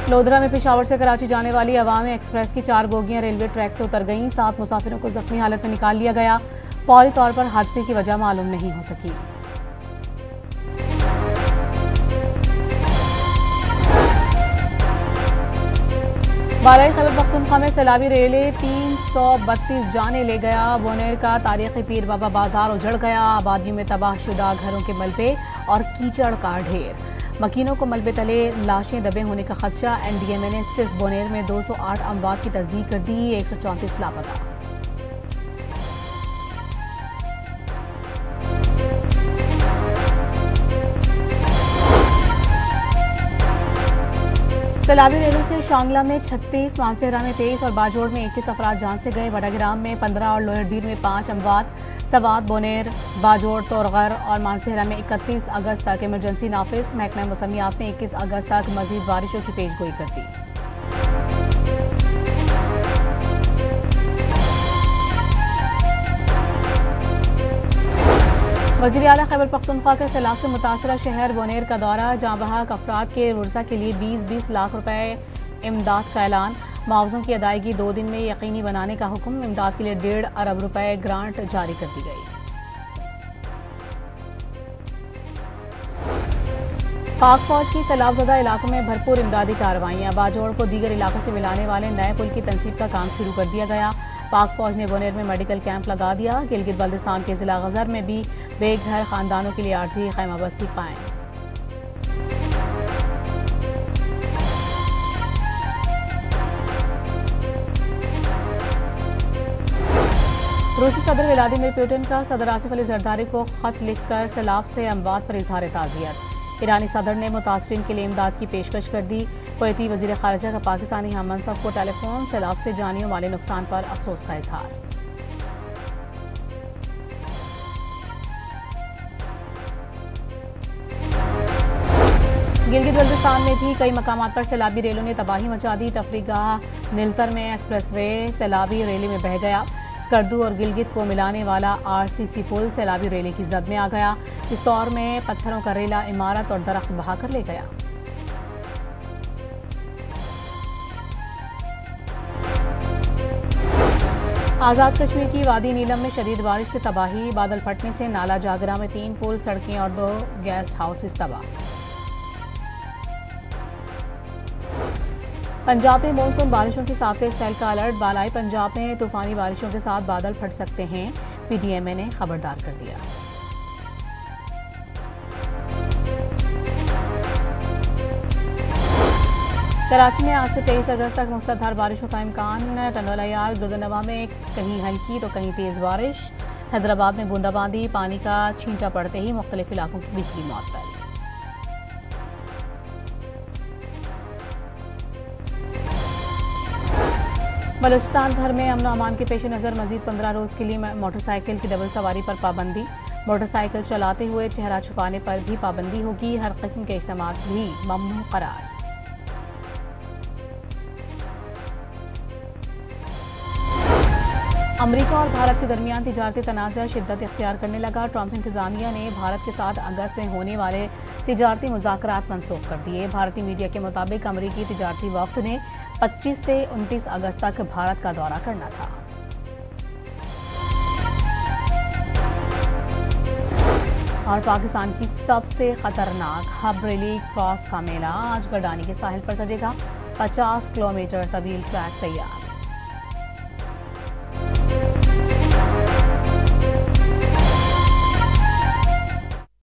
लोधरा में पेशावर से कराची जाने वाली अवामी एक्सप्रेस की 4 बोगियां रेलवे ट्रैक से उतर गईं। 7 मुसाफिरों को जख्मी हालत में निकाल लिया गया। फौरी तौर पर हादसे की वजह मालूम नहीं हो सकी। बालाई खैबर पख्तूनख्वा में सैलाबी रेले 332 जाने ले गया। बोनेर का तारीखी पीर बाबा बाजार उजड़ गया। आबादियों में तबाहशुदा घरों के मलबे और कीचड़ का ढेर। मकीनों को मलबे तले लाशें दबे होने का खदशा। एनडीएमए ने सिर्फ बोनेर में 208 अमवात की तस्दीक कर दी। 134 लापता। सैलाबी रेलों से शांगला में 36, मानसेहरा में 23 और बाजोड़ में 21 अफराद जान से गए। बड़ाग्राम में 15 और लोहरदीर में 5 अमवात। सवात, बोनेर, बाजोड़, तोरगर और मानसेहरा में 31 अगस्त तक इमरजेंसी नाफिज। महकमा मौसमियात ने 21 अगस्त तक मजीद बारिशों की पेशगोई कर दी। वज़ीर आला खैबर पख्तूनख्वा के सैलाब से मुतासरा शहर बोनेर का दौरा। जहाँ बहाक अफराद के रुर्सा के लिए 20-20 लाख रुपए इमदाद का ऐलान। मुआवजों की अदायगी 2 दिन में यकीनी बनाने का हुक्म। इमदाद के लिए 1.5 अरब रुपए ग्रांट जारी कर दी गई। पाक फौज की सैलाबज़दा इलाकों में भरपूर इमदादी कार्रवाइयाँ। बाजोड़ को दीगर इलाकों से मिलाने वाले नए पुल की तनसीब का काम शुरू कर दिया गया। पाक फौज ने बोनेर में मेडिकल कैंप लगा दिया। गिलगित बल्तिस्तान के जिला गजर में भी बेघर खानदानों के लिए आर्जी खैमा बस्ती कायम। रूसी सदर व्लादिमीर पुतिन का सदर आसिफ अली जरदारी को खत लिखकर सैलाब से अमवात पर इजहार ताज़ियत। ईरानी सदर ने मुतासरीन के लिए इमदाद की पेशकश कर दी। कुवैती वज़ीर ख़ारिजा का पाकिस्तानी हम मनसब को टेलीफोन। सैलाब से जानियों वाले नुकसान पर अफसोस का इजहार। गिलगित बल्तिस्तान में भी कई मकामात पर सैलाबी रेलों ने तबाही मचा दी। तफरीगाह नीलतर में एक्सप्रेसवे सैलाबी रेली में बह गया। स्कर्दू और गिलगित को मिलाने वाला आरसीसी पुल सैलाबी रेले की जद में आ गया। इस दौर में पत्थरों का रेला इमारत और दरख्त बहाकर ले गया। आज़ाद कश्मीर की वादी नीलम में शदीद बारिश से तबाही। बादल फटने से नाला जागरा में 3 पुल, सड़कें और 2 गेस्ट हाउसेस तबाह। पंजाब में मानसून बारिशों की साफे स्पेल का अलर्ट। बालाई पंजाब में तूफानी बारिशों के साथ बादल फट सकते हैं। पीडीएमए ने खबरदार कर दिया। कराची में आज से 23 अगस्त तक मूसलाधार बारिशों का इम्कान। टनोलायाल गुर्दनवा में कहीं हल्की तो कहीं तेज बारिश। हैदराबाद में बूंदाबांदी, पानी का छींटा पड़ते ही मुख्तलिफ इलाकों की बिजली मुअत्तल। बलूचिस्तान भर में अमन अमान के पेश नज़र मजीद 15 रोज़ के लिए मोटरसाइकिल की डबल सवारी पर पाबंदी। मोटरसाइकिल चलाते हुए चेहरा छुपाने पर भी पाबंदी होगी। हर किस्म के इस्तेमाल भी ममनू करार। अमेरिका और भारत के दरमियान तिजारती तनाज़ा शिद्दत इख्तियार करने लगा। ट्रंप इंतजामिया ने भारत के साथ अगस्त में होने वाले तिजारती मुज़ाकरात मनसूख कर दिए। भारतीय मीडिया के मुताबिक अमेरिकी तिजारती वफ्द ने 25 से 29 अगस्त तक भारत का दौरा करना था। और पाकिस्तान की सबसे खतरनाक हबरेली क्रॉस का मेला आज गरडानी के साहिल पर सजेगा। 50 किलोमीटर तवील ट्रैक तैयार।